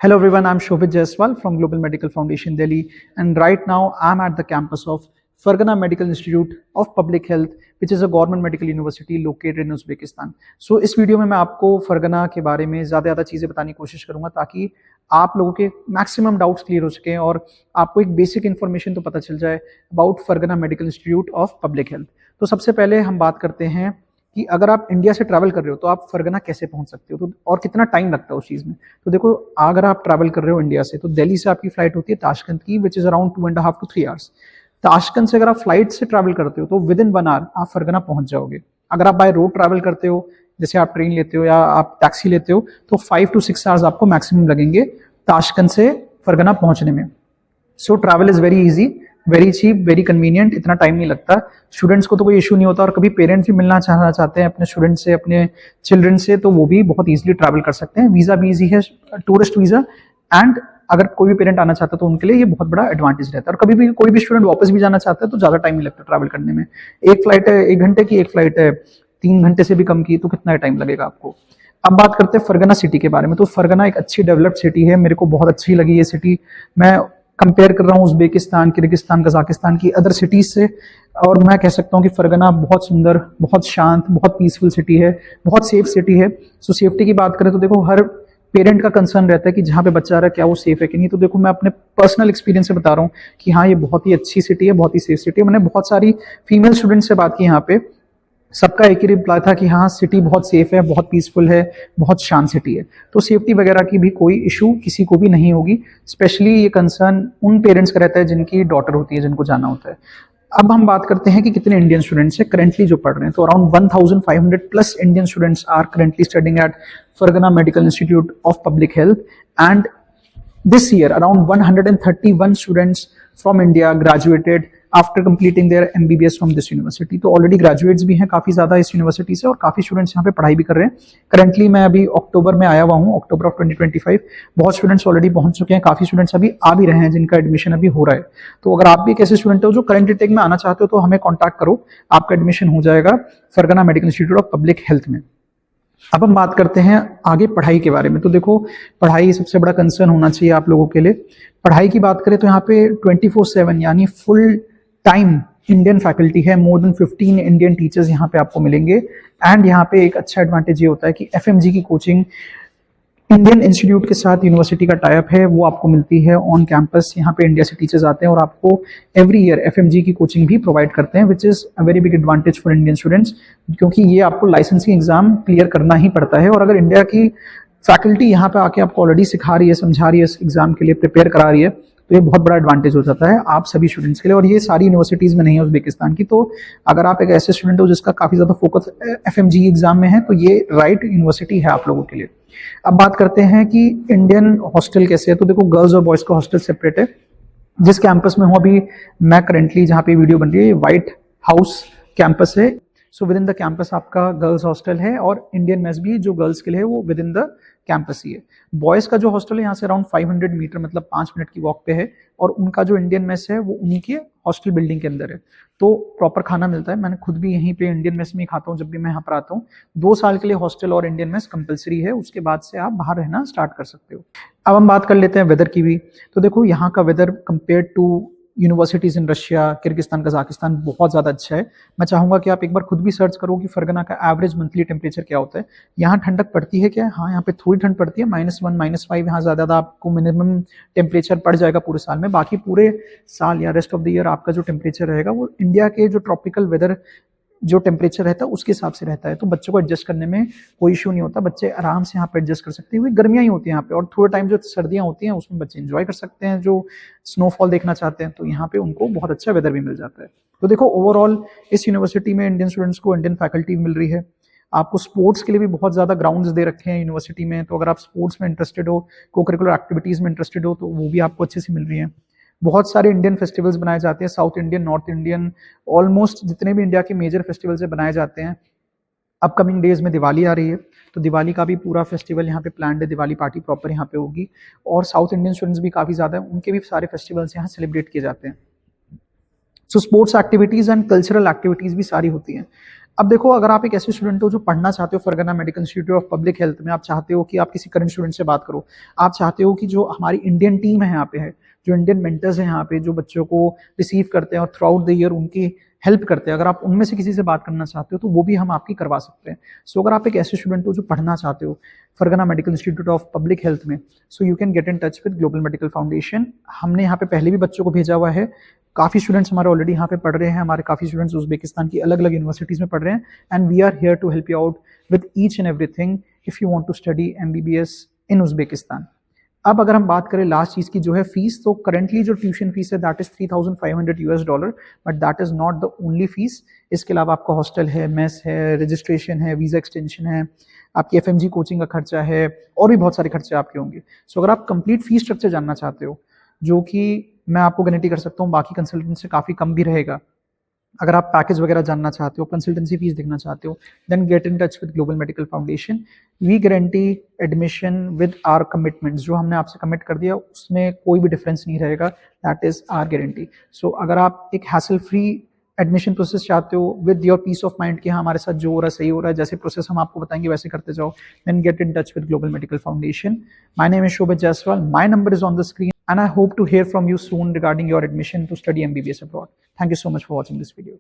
Hello everyone, I'm Shobhit Jaiswal from Global Medical Foundation Delhi, and right now I'm at the campus of Fargana Medical Institute of Public Health, which is a government medical university located in Uzbekistan. So इस video में मैं आपको फरगना के बारे में ज़्यादा चीज़ें बताने की कोशिश करूंगा ताकि आप लोगों के मैक्सिमम डाउट्स क्लियर हो सकें और आपको एक बेसिक इन्फॉर्मेशन तो पता चल जाए about Fergana medical institute of public health. तो सबसे पहले हम बात करते हैं कि अगर आप इंडिया से ट्रैवल कर रहे हो तो आप फरगना कैसे पहुंच सकते हो, तो और कितना टाइम लगता है उस चीज़ में। तो देखो, अगर आप ट्रैवल कर रहे हो इंडिया से तो दिल्ली से आपकी फ्लाइट होती है ताशकंद की, which is around 2.5 to 3 hours. Tashkent से अगर आप फ्लाइट से ट्रैवल करते हो तो विद इन 1 आवर आप फरगना पहुंच जाओगे। अगर आप बाय रोड ट्रैवल करते हो, जैसे आप ट्रेन लेते हो या आप टैक्सी लेते हो, तो 5 to 6 आवर्स आपको मैक्सिमम लगेंगे ताशकंद से फरगना पहुंचने में। So travel is very easy, very cheap, very convenient, इतना टाइम नहीं लगता। स्टूडेंट्स को तो कोई इशू नहीं होता, और कभी पेरेंट्स भी मिलना चाहते हैं अपने स्टूडेंट से, अपने चिल्ड्रन से, तो वो भी बहुत ईजिली ट्रैवल कर सकते हैं। वीज़ा भी ईजी है, टूरिस्ट वीज़ा, एंड अगर कोई भी पेरेंट आना चाहता है तो उनके लिए ये बहुत बड़ा एडवांटेज रहता है। और कभी भी कोई भी स्टूडेंट वापस भी जाना चाहता है तो ज़्यादा टाइम नहीं लगता ट्रैवल करने में। एक फ्लाइट है 1 घंटे की, एक फ्लाइट है 3 घंटे से भी कम की, तो कितना टाइम लगेगा आपको। अब बात करते हैं फरगना सिटी के बारे में। तो फरगना एक अच्छी डेवलप्ड सिटी है, मेरे को बहुत अच्छी लगी ये सिटी। मैं कंपेयर कर रहा हूँ उज़्बेकिस्तान, किर्गिस्तान, कजाकिस्तान की अदर सिटीज़ से, और मैं कह सकता हूँ कि फरगना बहुत सुंदर, बहुत शांत, बहुत पीसफुल सिटी है, बहुत सेफ सिटी है। सो सेफ्टी की बात करें तो देखो, हर पेरेंट का कंसर्न रहता है कि जहाँ पे बच्चा आ रहा है क्या वो सेफ है कि नहीं। तो देखो, मैं अपने पर्सनल एक्सपीरियंस से बता रहा हूँ कि हाँ, ये बहुत ही अच्छी सिटी है, बहुत ही सेफ सिटी है। मैंने बहुत सारी फीमेल स्टूडेंट से बात की यहाँ पे, सबका एक ही रिप्लाई था कि हाँ, सिटी बहुत सेफ है, बहुत पीसफुल है, बहुत शांत सिटी है। तो सेफ्टी वगैरह की भी कोई इशू किसी को भी नहीं होगी। स्पेशली ये कंसर्न उन पेरेंट्स का रहता है जिनकी डॉटर होती है, जिनको जाना होता है। अब हम बात करते हैं कि कितने इंडियन स्टूडेंट्स हैं करंटली जो पढ़ रहे हैं। तो around 1500 plus Indian students are currently studying at Fergana medical institute of public health, and this year around 131 students from India graduated after completing their MBBS from this university। तो already graduates भी हैं काफ़ी ज़्यादा इस university से, और काफ़ी students यहाँ पे पढ़ाई भी कर रहे हैं। करंटली मैं अभी अक्टूबर में आया हुआ हूँ, अक्टूबर ऑफ 2025। बहुत स्टूडेंट्स ऑलरेडी पहुंच चुके हैं, काफ़ी स्टूडेंट्स अभी आ भी रहे हैं जिनका एडमिशन अभी हो रहा है। तो अगर आप भी एक ऐसे स्टूडेंट हो जो करंट इंटेक में आना चाहते हो तो हमें कॉन्टैक्ट करो, आपका एडमिशन हो जाएगा Fergana medical institute of public health में। अब हम बात करते हैं आगे पढ़ाई के बारे में। तो देखो, पढ़ाई सबसे बड़ा कंसर्न होना चाहिए आप लोगों के लिए। पढ़ाई की बात करें तो यहाँ पे 24/7 यानी फुल टाइम इंडियन फैकल्टी है। मोर देन 15 इंडियन टीचर्स यहाँ पे आपको मिलेंगे। एंड यहाँ पे एक अच्छा एडवांटेज ये होता है कि एफएमजी की कोचिंग इंडियन इंस्टीट्यूट के साथ यूनिवर्सिटी का टाइप है, वो आपको मिलती है ऑन कैंपस। यहाँ पे इंडिया से टीचर्स आते हैं और आपको एवरी ईयर एफएमजी की कोचिंग भी प्रोवाइड करते हैं, which is a very big advantage for Indian students, क्योंकि ये आपको लाइसेंसिंग एग्जाम क्लियर करना ही पड़ता है। और अगर इंडिया की फैकल्टी यहाँ पे आके आपको ऑलरेडी सिखा रही है, समझा रही है, इस एग्जाम के लिए प्रिपेयर करा रही है, तो ये बहुत बड़ा एडवांटेज हो जाता है आप सभी स्टूडेंट्स के लिए। और ये सारी यूनिवर्सिटीज़ में नहीं है उज़्बेकिस्तान की। तो अगर आप एक ऐसे स्टूडेंट हो जिसका काफ़ी ज़्यादा फोकस एफएमजी एग्जाम में है, तो ये राइट यूनिवर्सिटी है आप लोगों के लिए। अब बात करते हैं कि इंडियन हॉस्टल कैसे है। तो देखो, गर्ल्स और बॉयज़ का हॉस्टल सेपरेट है। जिस कैंपस में हूँ अभी मैं करंटली, जहाँ पे वीडियो बन रही है, व्हाइट हाउस कैंपस है। So with in the campus आपका गर्ल्स हॉस्टल है, और इंडियन मेस भी जो गर्ल्स के लिए है वो विद इन द कैंपस ही है। बॉयज़ का जो हॉस्टल है यहाँ से अराउंड 500 मीटर, मतलब 5 मिनट की वॉक पे है, और उनका जो इंडियन मेस है वो उन्हीं के हॉस्टल बिल्डिंग के अंदर है। तो प्रॉपर खाना मिलता है। मैंने खुद भी यहीं पे इंडियन मेस में ही खाता हूँ जब भी मैं यहाँ पर आता हूँ। 2 साल के लिए हॉस्टल और इंडियन मेस कंपलसरी है, उसके बाद से आप बाहर रहना स्टार्ट कर सकते हो। अब हम बात कर लेते हैं वेदर की भी। तो देखो, यहाँ का weather compare to universities in Russia, Kyrgyzstan, Kazakhstan बहुत ज़्यादा अच्छा है। मैं चाहूँगा कि आप एक बार खुद भी सर्च करो कि फरगना का एवरेज मंथली टेम्परेचर क्या होता है। यहाँ ठंडक पड़ती है क्या? हाँ, यहाँ पे थोड़ी ठंड पड़ती है, -1, -5 यहाँ ज़्यादा आपको मिनिमम टेम्परेचर पड़ जाएगा पूरे साल में। बाकी पूरे साल या रेस्ट ऑफ द ईयर आपका जो टेम्परेचर रहेगा वो इंडिया के जो ट्रॉपिकल वेदर जो टेम्परेचर रहता है उसके हिसाब से रहता है। तो बच्चों को एडजस्ट करने में कोई इशू नहीं होता, बच्चे आराम से यहाँ पे एडजस्ट कर सकते हैं, क्योंकि गर्मियाँ ही होती हैं यहाँ पे, और थोड़े टाइम जो सर्दियाँ होती हैं उसमें बच्चे एंजॉय कर सकते हैं, जो स्नोफॉल देखना चाहते हैं, तो यहाँ पे उनको बहुत अच्छा वेदर भी मिल जाता है। तो देखो, ओवरऑल इस यूनिवर्सिटी में इंडियन स्टूडेंट्स को इंडियन फैकल्टी मिल रही है। आपको स्पोर्ट्स के लिए भी बहुत ज़्यादा ग्राउंड्स दे रखे हैं यूनिवर्सिटी में। तो अगर आप स्पोर्ट्स में इंटरेस्टेड हो, को करिकुलर एक्टिविटीज़ में इंटरेस्टेड हो, तो वो भी आपको अच्छे से मिल रही हैं। बहुत सारे इंडियन फेस्टिवल्स बनाए जाते हैं, south Indian, north Indian, almost जितने भी इंडिया के मेजर फेस्टिवल्स है बनाए जाते हैं। अपकमिंग डेज में दिवाली आ रही है, तो दिवाली का भी पूरा फेस्टिवल यहाँ पे प्लान्ड है, दिवाली पार्टी प्रॉपर यहाँ पे होगी। और साउथ इंडियन स्टूडेंट्स भी काफ़ी ज़्यादा हैं, उनके भी सारे फेस्टिवल्स यहाँ सेलिब्रेट किए जाते हैं। So sports activities and cultural activities भी सारी होती हैं। अब देखो, अगर आप एक ऐसे स्टूडेंट हो जो पढ़ना चाहते हो Fergana medical institute of public health में, आप चाहते हो कि आप किसी करंट स्टूडेंट से बात करो, आप चाहते हो कि जो हमारी इंडियन टीम है यहाँ पे है, जो इंडियन मेंटर्स हैं यहाँ पे, जो बच्चों को रिसीव करते हैं और थ्रू आउट द ईयर उनकी हेल्प करते हैं, अगर आप उनमें से किसी से बात करना चाहते हो तो वो भी हम आपकी करवा सकते हैं। सो अगर आप एक ऐसे स्टूडेंट हो जो पढ़ना चाहते हो Fergana medical institute of public health में, so you can get in touch with global medical foundation. हमने यहाँ पे पहले भी बच्चों को भेजा हुआ है, काफ़ी स्टूडेंट्स हमारे ऑलरेडी यहाँ पे पढ़ रहे हैं, हमारे काफ़ी स्टूडेंट्स उज़्बेकिस्तान की अलग अलग यूनिवर्सिटीज़ में पढ़ रहे हैं, and we are here to help you out with each and everything if you want to study MBBS in Uzbekistan. अब अगर हम बात करें लास्ट चीज़ की जो है फीस, तो करंटली जो ट्यूशन फीस है that is $3,500, but that is not the only fees. इसके अलावा आपका हॉस्टल है, मेस है, रजिस्ट्रेशन है, वीज़ा एक्सटेंशन है, आपकी FMG कोचिंग का खर्चा है, और भी बहुत सारे खर्चे आपके होंगे। सो अगर आप कंप्लीट फीस स्ट्रक्चर जानना चाहते हो, जो कि मैं आपको गारंटी कर सकता हूँ बाकी कंसल्टेंट से काफ़ी कम भी रहेगा, अगर आप पैकेज वगैरह जानना चाहते हो, कंसल्टेंसी फीस देखना चाहते हो, then get in touch with global medical foundation. We guarantee admission with our commitments, जो हमने आपसे कमिट कर दिया उसमें कोई भी डिफरेंस नहीं रहेगा, that is our guarantee. So अगर आप एक हैसल फ्री एडमिशन प्रोसेस चाहते हो with your peace of mind कि हाँ हमारे साथ जो हो रहा है सही हो रहा है, जैसे प्रोसेस हम आपको बताएंगे वैसे करते जाओ, then get in touch with global medical foundation. My name is Shobhit Jaiswal, my number is on the screen, and I hope to hear from you soon regarding your admission to study MBBS abroad. Thank you so much for watching this video.